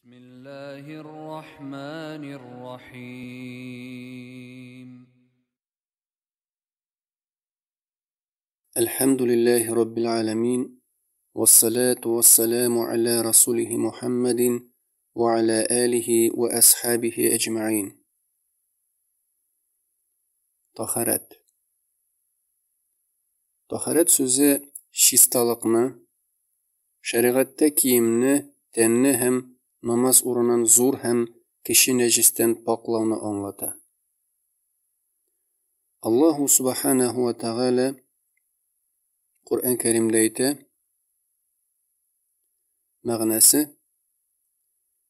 بسم الله الرحمن الرحيم الحمد لله رب العالمين والصلاة والسلام على رسوله محمد وعلى آله وأصحابه أجمعين. Taharet sözü şistalıqni, şeriatda kiyimni, tenni hem namaz urunan zor hem kişi necisten paklavni anlata. Allahu subhanahu wa ta'ala Kur'an-ı Kerim'de aytı, ma'nası: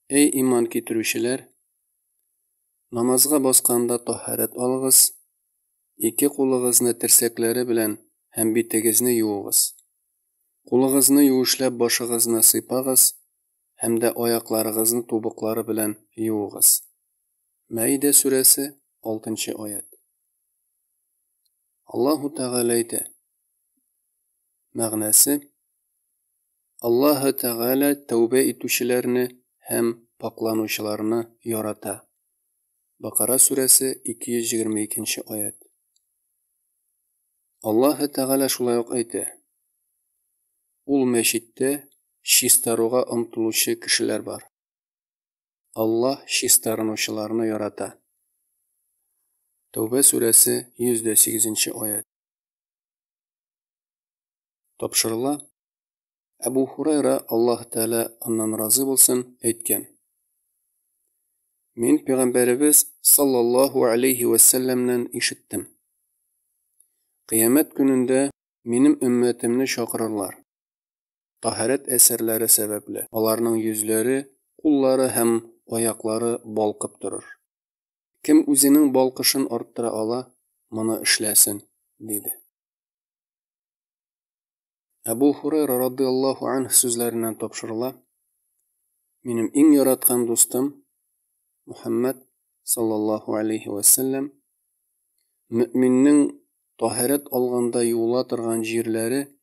Ey iman keltiruvchilar, namazga bosqanda tahorat olg'iz, ikki qo'lingizni tirsaklari bilan ham betigizni yuvig'iz. Qo'lingizni yuvishlab boshingizni siypag'iz hamda oyoqlaringizni to'biqlari bilan yuvig'iz. Maida surasi 6-oyat. Allohu Taala aytdi: Ma'nasi: Alloh Taala tavba etuvchilarni ham poklanuvchilarni yarata. Baqara surasi 222-oyat. Alloh Taala shulay aytdi: Ул мәчеттә чистаруга омтылучы кешеләр бар. Аллаһ чистарынучыларны ярата. Тәүбә сүрәсе 108-oyat. Тапшырыла, Абу Хурайра, Аллаһ Таала аннан разы булсын, әйткән: Мин Пәйгамбәрбез саллаллаһу алейхи ва салламнан ишеттем. Кыямәт көнендә минем өммәтемне чакырырлар. Taharet əsərləri səbəblə onların yüzləri, qulları həm ayaqları balqıb durur. Kim özünün balqışını arttıra ala, bunu işləsin, dedi. Abu Hurayra radıyallahu anh sözlərindən tapşırıla, Minim ən yaratqan dostum Muhammed sallallahu aleyhi ve sellem müminnin taharet alğanda yola tırğan jirləri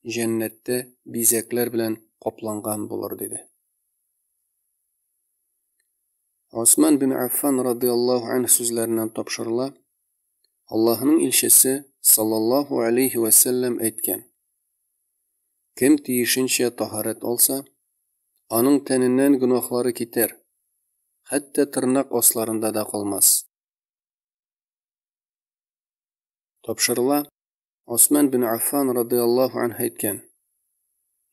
Cennette bizekler bilen kaplangan bulur dedi. Osman bin Affan radıyallahu anh sözlerinden tapşırıla, Allah'ın ilşesi sallallahu aleyhi ve sellem etken: Kim tiyişinçe taharet olsa, onun teninden günahları kiter, hatta tırnak oslarında da kalmaz. Tapşırıla, Osman bin Affan radıyallahu anh etken: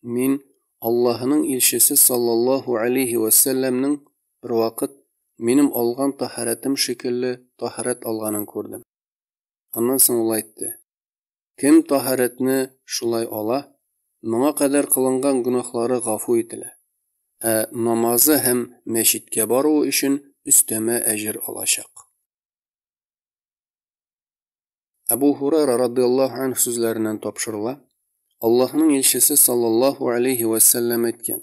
Min Allah'ın ilşisi sallallahu aleyhi ve sellem'nin bir vakit benim algan taharetim şekilli taharet alganın gördüm. Ondan sonra aytdı: Kim taharetini şulay ala, bana kadar kılıngan günahları gafu etile. Namazı hem meşitke baru için üsteme ecir alacak. Abu Hurayra radıyallahu anh sözlerinden tapşırıla, Allah'ın ilşisi sallallahu aleyhi ve sellem etken: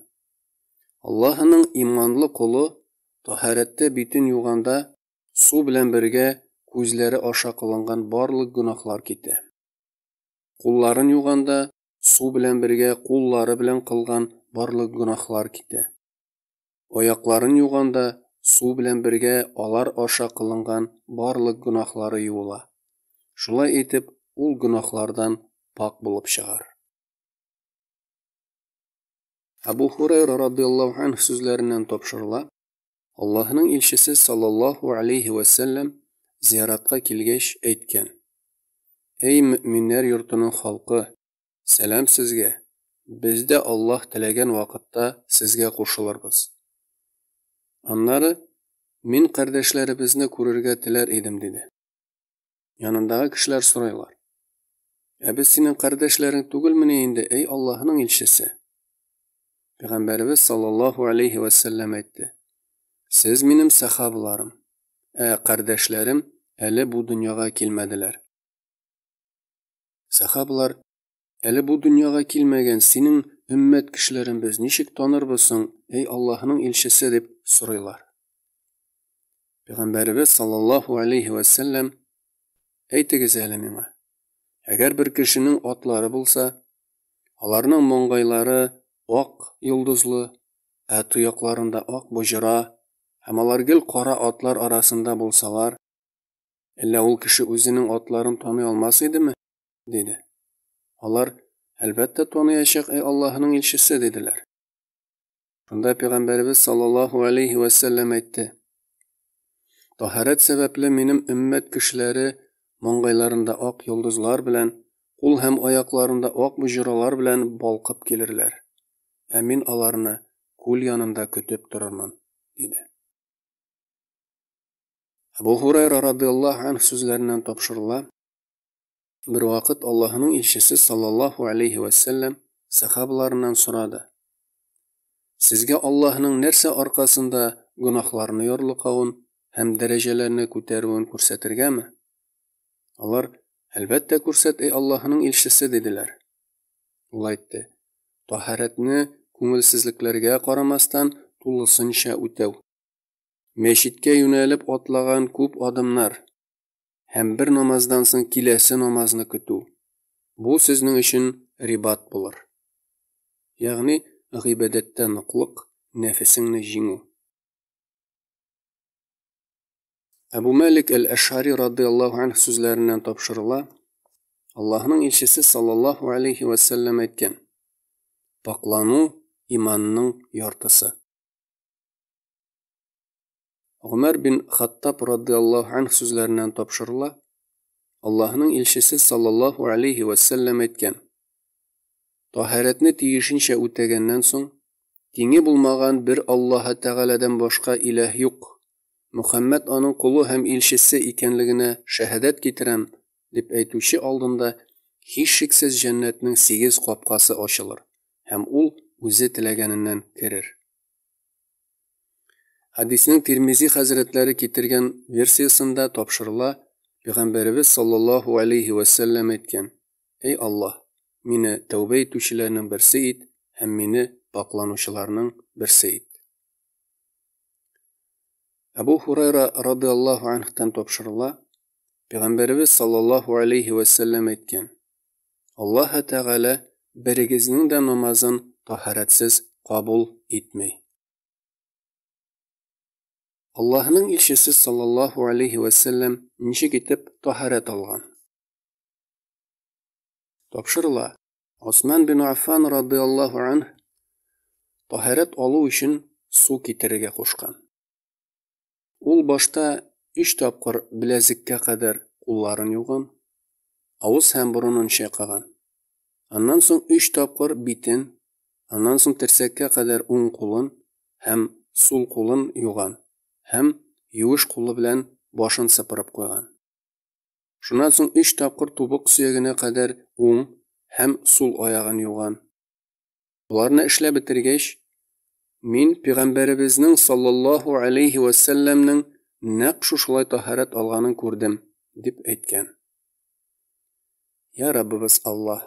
Allah'ın imanlı kulu taharette bitin yuğanda su bilen birge gözleri aşağı kılıngan barlık günahlar kiti. Kulların yuğanda su bilen birge kulları bilen kılgan barlık günahlar kiti. Ayakların yuğanda su bilen birge alar aşağı kılıngan barlık günahları yuğula. Şulay etip ul günahlardan pak bulup çıgar. Abu Hurayra radıyallahu anh sözlerinden tapşırıla, Allah'ın ilşisi sallallahu aleyhi ve sellem ziyaratka kilgeç etken: Ey müminler yurtunun halkı, selam sizge, bizde Allah tilegen vakitte sizge koşuluruz. Onları, min kardeşlerimizni kururga tiler edim dedi. Yanındaki kişiler soraylar: Biz senin kardeşlerin tugul mü neyinde ey Allah'ın ilşisi? Peygamberimiz sallallahu aleyhi ve sellem etti: Siz benim sahabalarım, kardeşlerim eli bu dünyaya kilmediler. Sahabalar, eli bu dünyaya kilmegen senin ümmet kişilerin biz nişik tanır mısın ey Allah'ın ilşisi deyip soraylar. Peygamberimiz sallallahu aleyhi ve sellem Eytigiz elemime. Eğer bir kişinin atları bulsa, alarının mongayları ok yıldızlı, tuyoqlarında ак божыра, һәм алар гел кара атлар арасында булсалар, әллә ул кеше үзенең атларын таный алмас идеме? Диде. Алар, әлбәттә таныячак, эй Аллаһның илчесе, диделәр. Шунда Пәйгамбәрбез саллаллаһу алейхи ва саллям әйтте: Тахарат сәбәпле минем өммәт кешеләре маңгайларында ак йолдызлар белән, кул һәм аякларында ак буҗралар белән балкып килерләр. Ә мин аларны күл янында көтеп торырмын, диде. Абу Хурайра радиллаһу анһу сүзләреннән тапшырыла. Бер вакыт Аллаһның илчесе саллаллаһу алейхи ва саллям сахабаларыннан сорады: Сезгә Аллаһның нәрсә аркасында гунахларны ярлыкавын һәм дәрәҗәләрне күтәрүен күрсәтергәме? Алар, әлбәттә күрсәт, эй Аллаһның илчесе, диделәр. Ул әйтте: Тахаратны күңелсезлекләргә карамастан тулысынча үтәү. Мәчеткә юнәлеп атлаган күп адымнар һәм бер намаздан соң киләсе намазны көтү. Бу сезнең өчен рибат булыр. Ягъни гыйбадәттә ныклык, нәфесеңне җиңү. Абу Малик әл-Аш'ари радиллаһу анһу сүзләреннән тапшырыла. Аллаһның илчесе саллаллаһу алейхи ва саллям әйткән: Паклану иманның яртысы. Умар бин Хаттаб радиллаһу анһу сүзләреннән тапшырыла. Аллаһның илчесе саллаллаһу алейхи ва саллям әйткән: Тахаратны тиешенчә үтәгәннән соң, тиңе булмаган бер Аллаһ Тәгаләдән башка илаһ юк. Мөхәммәд аның кулы һәм илчесе икәнлегенә шәһадәт китерәм, дип әйтүче алдында һичшиксез җәннәтнең 8 капкасы ачылыр һәм ул үзе теләгәненнән керер. Хадисның Тирмизи хәзрәтләре китергән версиясында тапшырыла. Пәйгамбәрбез саллаллаһу алейхи ва саллям әйткән: Эй Аллаһ, мине тәүбә итүчеләрнең берсе ит һәм мине пакланучыларның берсе ит. Абу Хурайра радиллаһу анһудан тапшырыла. Пәйгамбәрбез саллаллаһу алейхи ва саллям әйткән: Аллаһ Тәгалә берегезнең дә намазын тахаратсыз кабул итмәй. Аллаһның илчесе саллаллаһу алейхи ва саллям ничек итеп тахарат алган? Тапшырыла. Усман бин Аффан радиллаһу анһу тахарат алу өчен су китерергә кушкан. Ул башта 3 тапкыр беләзеккә кадәр кулларын юган, авыз һәм борынын чайкаган. Аннан соң 3 тапкыр битен, аннан соң терсәккә кадәр уң кулын һәм сул кулын юган һәм юеш кулы белән башын сыпырып куйган. Шуннан соң 3 тапкыр тубык сөягенә кадәр уң һәм сул аягын юган. Буларны эшләп бетергәч, мин Пәйгамбәребезнең саллаллаһу алейхи ва саллямның нәкъ шушылай тахарат алганын күрдем, дип әйткән. Я Раббыбыз Аллаһ,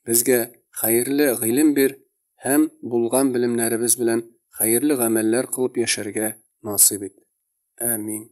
безгә хәерле гыйлем бир һәм булган белемнәребез белән хәерле гамәлләр кылып яшәргә насыйп ит. Амин.